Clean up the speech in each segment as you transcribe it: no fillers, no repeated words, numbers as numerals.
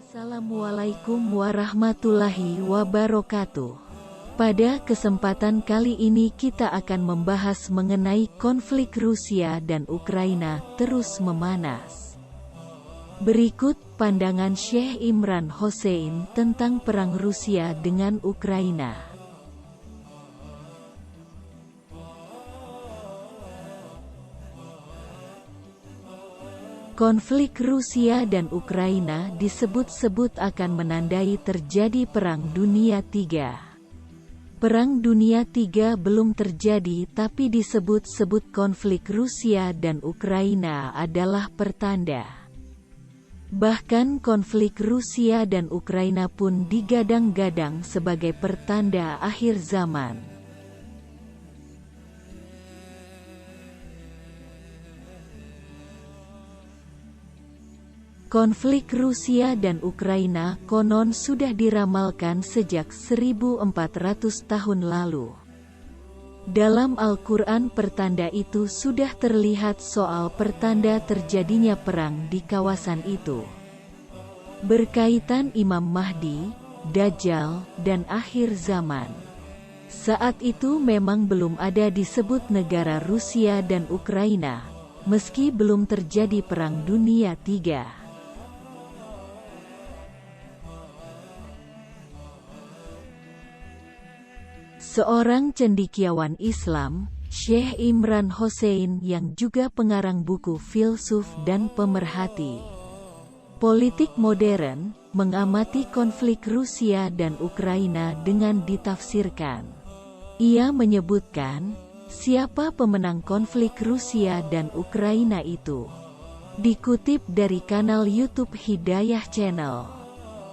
Assalamualaikum warahmatullahi wabarakatuh. Pada kesempatan kali ini kita akan membahas mengenai konflik Rusia dan Ukraina terus memanas. Berikut pandangan Syekh Imran Hosein tentang perang Rusia dengan Ukraina. Konflik Rusia dan Ukraina disebut-sebut akan menandai terjadi Perang Dunia III. Perang Dunia III belum terjadi, tapi disebut-sebut konflik Rusia dan Ukraina adalah pertanda. Bahkan konflik Rusia dan Ukraina pun digadang-gadang sebagai pertanda akhir zaman. Konflik Rusia dan Ukraina konon sudah diramalkan sejak 1400 tahun lalu. Dalam Al-Quran pertanda itu sudah terlihat soal pertanda terjadinya perang di kawasan itu. Berkaitan Imam Mahdi, Dajjal, dan akhir zaman. Saat itu memang belum ada disebut negara Rusia dan Ukraina, meski belum terjadi Perang Dunia III. Seorang cendekiawan Islam, Syekh Imran Hosein yang juga pengarang buku filsuf dan pemerhati politik modern, mengamati konflik Rusia dan Ukraina dengan ditafsirkan. Ia menyebutkan, siapa pemenang konflik Rusia dan Ukraina itu? Dikutip dari kanal YouTube Hidayah Channel.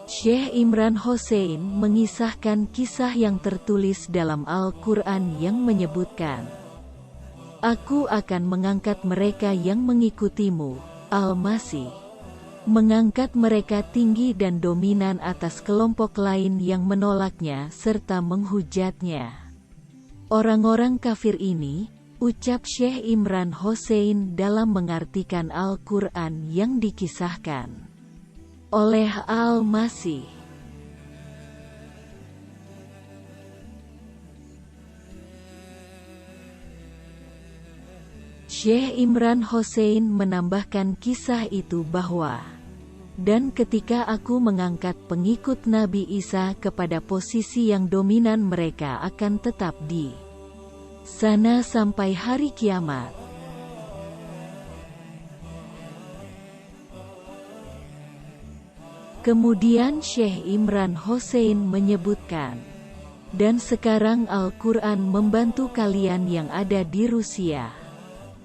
Syekh Imran Hosein mengisahkan kisah yang tertulis dalam Al-Quran yang menyebutkan, "Aku akan mengangkat mereka yang mengikutimu, Al-Masih. Mengangkat mereka tinggi dan dominan atas kelompok lain yang menolaknya serta menghujatnya." Orang-orang kafir ini, ucap Syekh Imran Hosein dalam mengartikan Al-Quran yang dikisahkan oleh Al-Masih. Syekh Imran Hosein menambahkan kisah itu bahwa, "Dan ketika aku mengangkat pengikut Nabi Isa kepada posisi yang dominan, mereka akan tetap di sana sampai hari kiamat." Kemudian Syekh Imran Hosein menyebutkan, "Dan sekarang Al-Quran membantu kalian yang ada di Rusia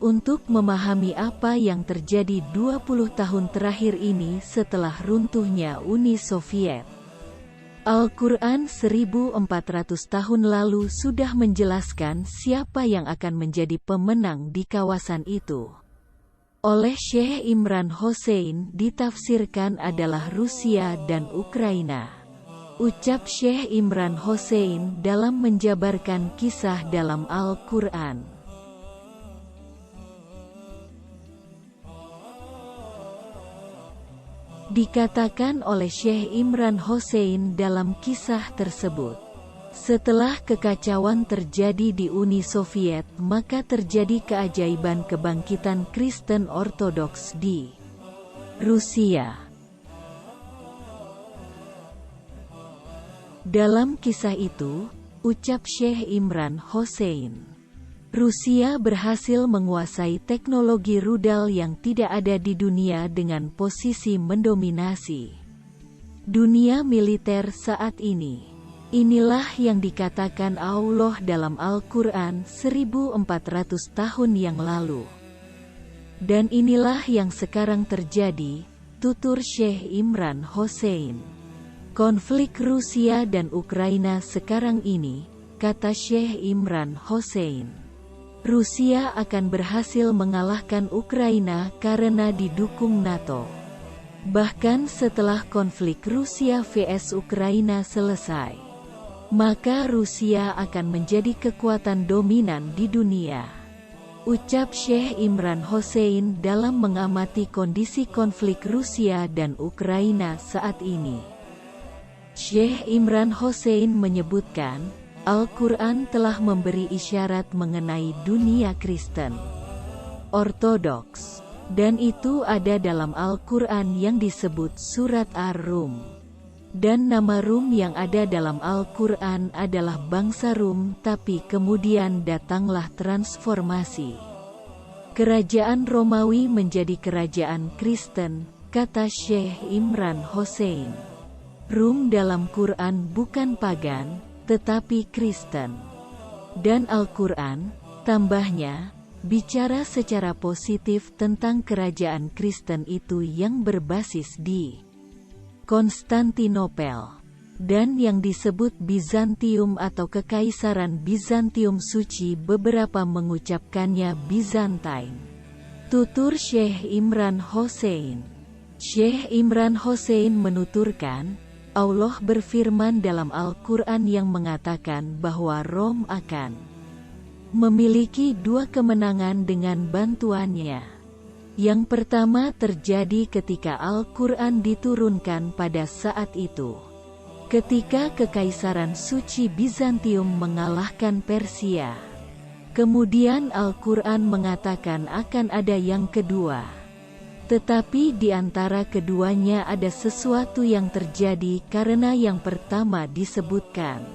untuk memahami apa yang terjadi 20 tahun terakhir ini setelah runtuhnya Uni Soviet. Al-Quran 1400 tahun lalu sudah menjelaskan siapa yang akan menjadi pemenang di kawasan itu." Oleh Syekh Imran Hosein ditafsirkan adalah Rusia dan Ukraina. Ucap Syekh Imran Hosein dalam menjabarkan kisah dalam Al-Quran. Dikatakan oleh Syekh Imran Hosein dalam kisah tersebut, setelah kekacauan terjadi di Uni Soviet, maka terjadi keajaiban kebangkitan Kristen Ortodoks di Rusia. Dalam kisah itu, ucap Syekh Imran Hosein, Rusia berhasil menguasai teknologi rudal yang tidak ada di dunia dengan posisi mendominasi dunia militer saat ini. Inilah yang dikatakan Allah dalam Al-Quran 1400 tahun yang lalu. Dan inilah yang sekarang terjadi, tutur Syekh Imran Hosein. Konflik Rusia dan Ukraina sekarang ini, kata Syekh Imran Hosein, Rusia akan berhasil mengalahkan Ukraina karena didukung NATO. Bahkan setelah konflik Rusia vs Ukraina selesai, maka Rusia akan menjadi kekuatan dominan di dunia. Ucap Syekh Imran Hosein dalam mengamati kondisi konflik Rusia dan Ukraina saat ini. Syekh Imran Hosein menyebutkan, Al-Quran telah memberi isyarat mengenai dunia Kristen Ortodoks, dan itu ada dalam Al-Quran yang disebut Surat Ar-Rum. Dan nama Rum yang ada dalam Al-Quran adalah bangsa Rum, tapi kemudian datanglah transformasi. Kerajaan Romawi menjadi kerajaan Kristen, kata Syekh Imran Hosein. Rum dalam Quran bukan pagan, tetapi Kristen. Dan Al-Quran, tambahnya, bicara secara positif tentang kerajaan Kristen itu yang berbasis di Konstantinopel, dan yang disebut Bizantium atau Kekaisaran Bizantium Suci, beberapa mengucapkannya Byzantine. Tutur Syekh Imran Hosein. Syekh Imran Hosein menuturkan, Allah berfirman dalam Al-Quran yang mengatakan bahwa Rom akan memiliki dua kemenangan dengan bantuannya. Yang pertama terjadi ketika Al-Quran diturunkan pada saat itu, ketika Kekaisaran Suci Bizantium mengalahkan Persia. Kemudian Al-Quran mengatakan akan ada yang kedua. Tetapi di antara keduanya ada sesuatu yang terjadi karena yang pertama disebutkan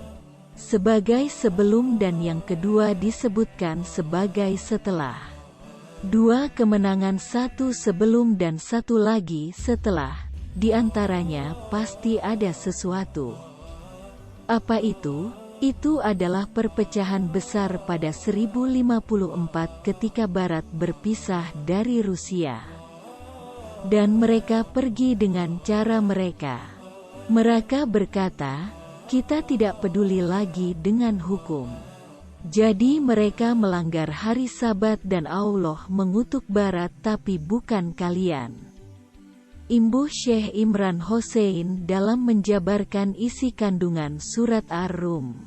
sebagai sebelum dan yang kedua disebutkan sebagai setelah. Dua kemenangan, satu sebelum dan satu lagi setelah. Di antaranya pasti ada sesuatu. Apa itu? Itu adalah perpecahan besar pada 1054 ketika Barat berpisah dari Rusia. Dan mereka pergi dengan cara mereka. Mereka berkata, kita tidak peduli lagi dengan hukum. Jadi mereka melanggar hari Sabat dan Allah mengutuk Barat, tapi bukan kalian. Imbuh Syekh Imran Hosein dalam menjabarkan isi kandungan Surat Ar-Rum.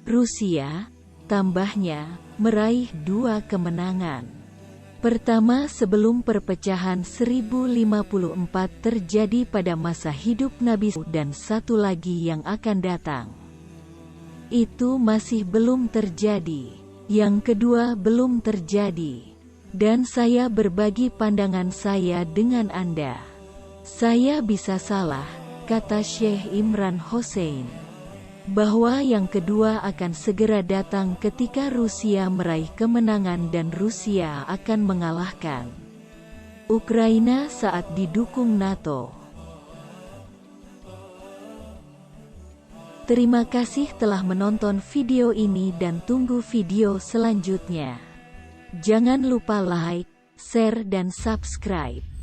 Rusia, tambahnya, meraih dua kemenangan. Pertama, sebelum perpecahan 1054 terjadi pada masa hidup Nabi, dan satu lagi yang akan datang. Itu masih belum terjadi. Yang kedua belum terjadi. Dan saya berbagi pandangan saya dengan Anda. Saya bisa salah, kata Syekh Imran Hosein, bahwa yang kedua akan segera datang ketika Rusia meraih kemenangan dan Rusia akan mengalahkan Ukraina saat didukung NATO. Terima kasih telah menonton video ini dan tunggu video selanjutnya. Jangan lupa like, share dan subscribe.